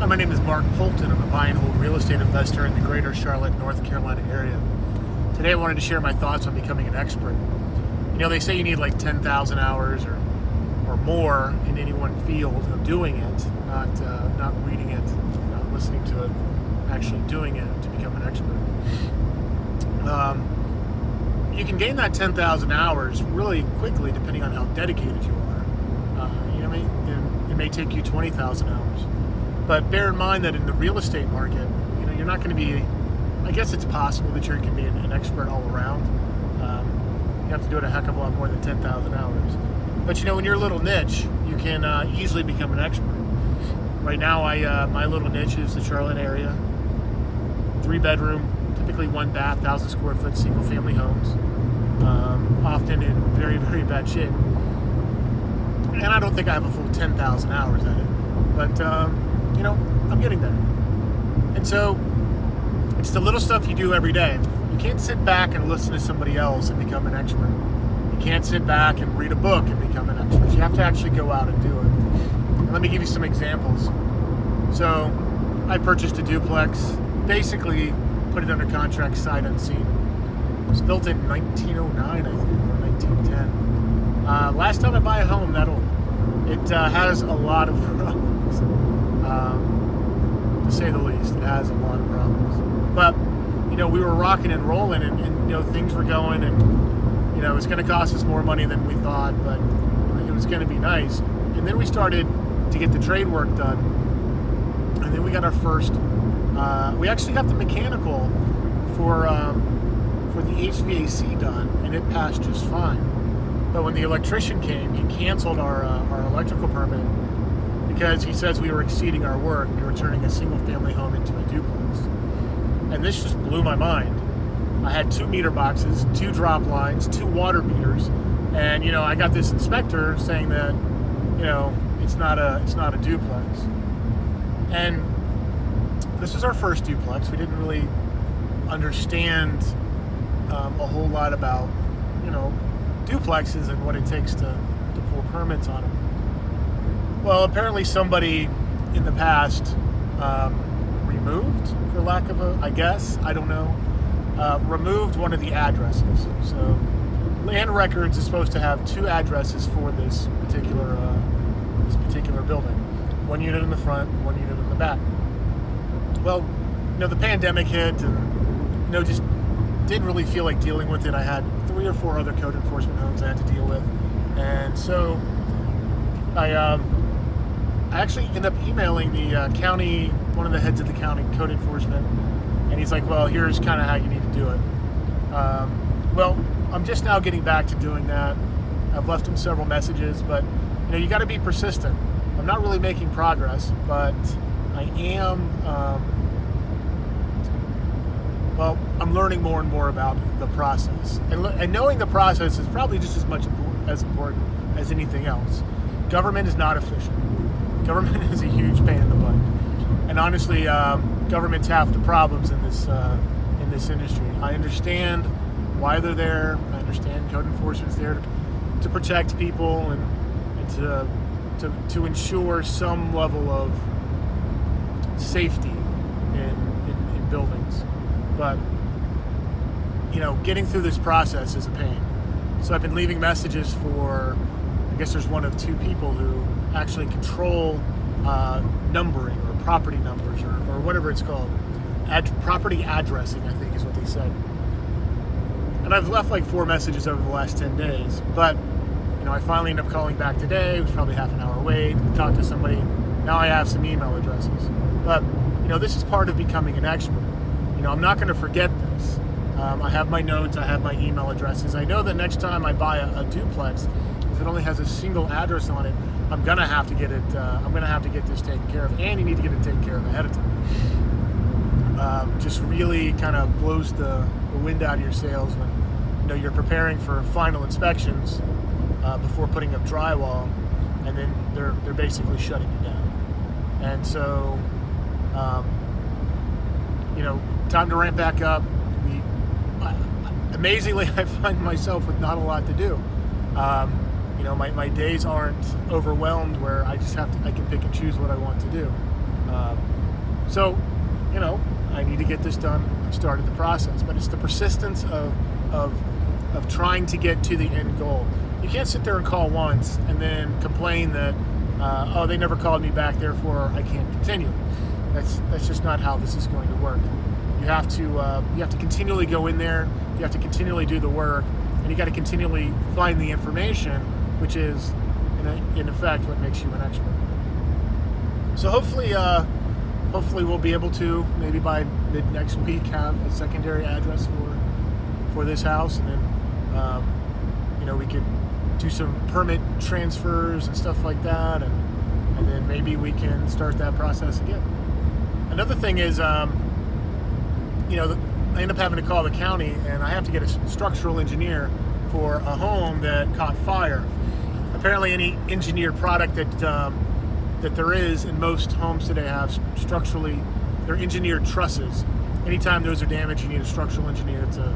Hi, my name is Mark Polton. I'm a buy and hold real estate investor in the greater Charlotte, North Carolina area. Today I wanted to share my thoughts on becoming an expert. You know, they say you need like 10,000 hours or more in any one field of doing it, not reading it, not listening to it, actually doing it to become an expert. You can gain that 10,000 hours really quickly depending on how dedicated you are. It may take you 20,000 hours. But bear in mind that in the real estate market, you're not going to be, I guess it's possible that you can be an expert all around. You have to do it a heck of a lot more than 10,000 hours. But in your little niche, you can easily become an expert. Right now, my little niche is the Charlotte area. 3-bedroom, typically 1 bath, 1,000 square foot single family homes. Often in very, very bad shape. And I don't think I have a full 10,000 hours at it. But, I'm getting there. And so, it's the little stuff you do every day. You can't sit back and listen to somebody else and become an expert. You can't sit back and read a book and become an expert. You have to actually go out and do it. And let me give you some examples. So, I purchased a duplex, basically put it under contract sight unseen. It was built in 1909, I think, or 1910. Last time I buy a home that old. It has a lot of problems, to say the least. It has a lot of problems. But, we were rocking and rolling and things were going and, it was going to cost us more money than we thought, but it was going to be nice. And then we started to get the trade work done. And then we got our first, we actually got the mechanical for the HVAC done, and it passed just fine. But when the electrician came, he canceled our electrical permit because he says we were exceeding our work. We were turning a single-family home into a duplex. And this just blew my mind. I had 2 meter boxes, 2 drop lines, 2 water meters, and I got this inspector saying that it's not a duplex. And this was our first duplex. We didn't really understand a whole lot about duplexes and what it takes to pull permits on them. Well, apparently somebody in the past removed, for lack of I don't know, removed one of the addresses. So land records is supposed to have 2 addresses for this particular building. 1 unit in the front, 1 unit in the back. Well, the pandemic hit and just didn't really feel like dealing with it. I had 3 or 4 other code enforcement homes I had to deal with, and so I actually ended up emailing the county, one of the heads of the county code enforcement, and he's like, well, here's kind of how you need to do it. Well, I'm just now getting back to doing that. I've left him several messages, but you got to be persistent. I'm not really making progress, but I am I'm learning more and more about the process. And knowing the process is probably just as much as important as anything else. Government is not efficient. Government is a huge pain in the butt. And honestly, government's half the problems in this industry. I understand why they're there. I understand code enforcement's there to protect people and to ensure some level of safety in buildings. But, getting through this process is a pain. So I've been leaving messages for, I guess there's 1 of 2 people who actually control numbering or property numbers or whatever it's called. Property addressing, I think is what they said. And I've left like 4 messages over the last 10 days. But, I finally ended up calling back today. It was probably half an hour wait, talked to somebody. Now I have some email addresses. But, this is part of becoming an expert. I'm not going to forget this. I have my notes, I have my email addresses. I know that next time I buy a duplex, if it only has a single address on it, I'm going to have to get it, I'm going to have to get this taken care of, and you need to get it taken care of ahead of time. Just really kind of blows the wind out of your sails when, you're preparing for final inspections before putting up drywall, and then they're basically shutting you down. And so, time to ramp back up. Amazingly, I find myself with not a lot to do. My days aren't overwhelmed where I can pick and choose what I want to do. So, I need to get this done. I've started the process, but it's the persistence of trying to get to the end goal. You can't sit there and call once and then complain that, they never called me back, therefore I can't continue. That's just not how this is going to work. You have to continually go in there. You have to continually do the work, and you got to continually find the information, which is in effect what makes you an expert. So hopefully we'll be able to, maybe by mid next week, have a secondary address for this house, and then we could do some permit transfers and stuff like that, and then maybe we can start that process again. Another thing is, I end up having to call the county, and I have to get a structural engineer for a home that caught fire. Apparently, any engineered product that there is in most homes today have they're engineered trusses. Anytime those are damaged, you need a structural engineer to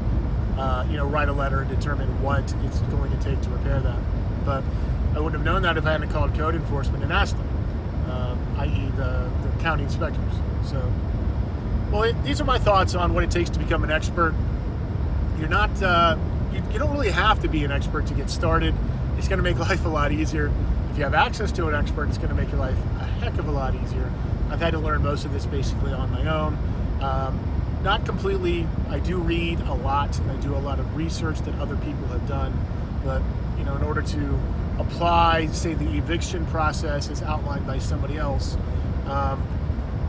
write a letter and determine what it's going to take to repair that. But I wouldn't have known that if I hadn't called code enforcement and asked them, i.e. the county inspectors. So, these are my thoughts on what it takes to become an expert. You're not, you don't really have to be an expert to get started. It's going to make life a lot easier. If you have access to an expert, it's going to make your life a heck of a lot easier. I've had to learn most of this basically on my own. Not completely. I do read a lot, and I do a lot of research that other people have done. But, in order to apply, say, the eviction process as outlined by somebody else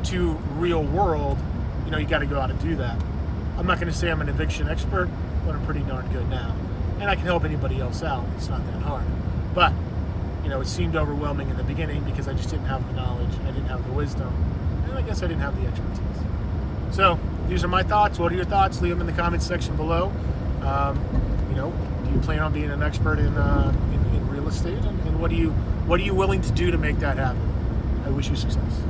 to real world, you got to go out and do that. I'm not going to say I'm an eviction expert, but I'm pretty darn good now. And I can help anybody else out. It's not that hard. But, it seemed overwhelming in the beginning because I just didn't have the knowledge. I didn't have the wisdom. And I guess I didn't have the expertise. So, these are my thoughts. What are your thoughts? Leave them in the comments section below. Do you plan on being an expert in real estate? And what are you willing to do to make that happen? I wish you success.